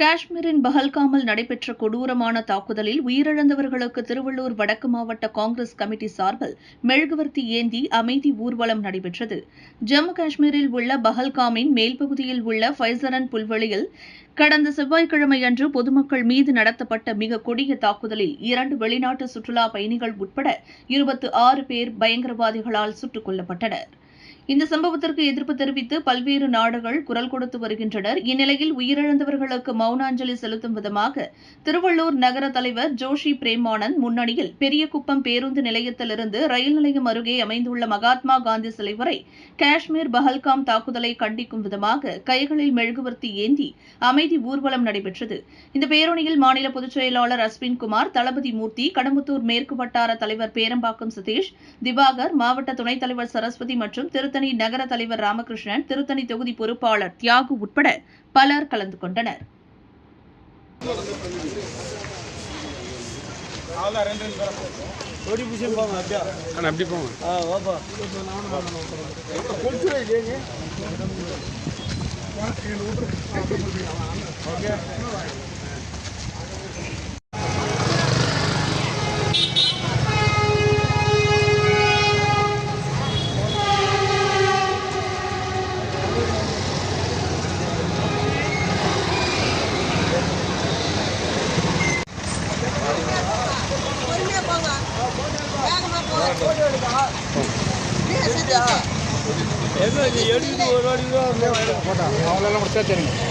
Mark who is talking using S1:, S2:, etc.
S1: காஷ்மீரின் பஹல்காமில் நடைபெற்ற கொடூரமான தாக்குதலில் உயிரிழந்தவர்களுக்கு திருவள்ளூர் வடக்கு மாவட்ட காங்கிரஸ் கமிட்டி சார்பில் மெழுகுவர்த்தி ஏந்தி அமைதி ஊர்வலம் நடைபெற்றது. ஜம்மு காஷ்மீரில் உள்ள பஹல்காமின் மேல்பகுதியில் உள்ள ஃபைசரன் புல்வெளியில் கடந்த செவ்வாய்க்கிழமையன்று பொதுமக்கள் மீது நடத்தப்பட்ட மிக கொடிய தாக்குதலில் 2 வெளிநாட்டு சுற்றுலா பயணிகள் உட்பட 26 பேர் பயங்கரவாதிகளால் சுட்டுக் கொல்லப்பட்டனர். இந்த சம்பவத்திற்கு எதிர்ப்பு தெரிவித்து பல்வேறு நாடுகள் குரல் கொடுத்து வருகின்றனர். இந்நிலையில் உயிரிழந்தவர்களுக்கு மௌன அஞ்சலி செலுத்தும் விதமாக திருவள்ளூர் நகர தலைவர் ஜோஷி பிரேமானந்த் முன்னணியில் பெரியகுப்பம் பேருந்து நிலையத்திலிருந்து ரயில் நிலையம் அருகே அமைந்துள்ள மகாத்மா காந்தி சிலை வரை காஷ்மீர் பஹல்காம் தாக்குதலை கண்டிக்கும் விதமாக கைகளில் மெழுகுவர்த்தி ஏந்தி அமைதி ஊர்வலம் நடைபெற்றது. இந்த பேரணியில் மாநில பொதுச் செயலாளர் அஸ்வின்குமார், தளபதி மூர்த்தி, கடம்பத்தூர் மேற்கு வட்டார தலைவர் பேரம்பாக்கம் சதீஷ், திவாகர், மாவட்ட துணைத் தலைவர் சரஸ்வதி மற்றும் திருத்தணி நகர தலைவர் ராமகிருஷ்ணன், திருத்தணி தொகுதி பொறுப்பாளர் தியாகு உட்பட பலர் கலந்து கொண்டனர்.
S2: எடுத்து ஒரு வாடி தான் அவ்வளோ முடிச்சா சரிங்க.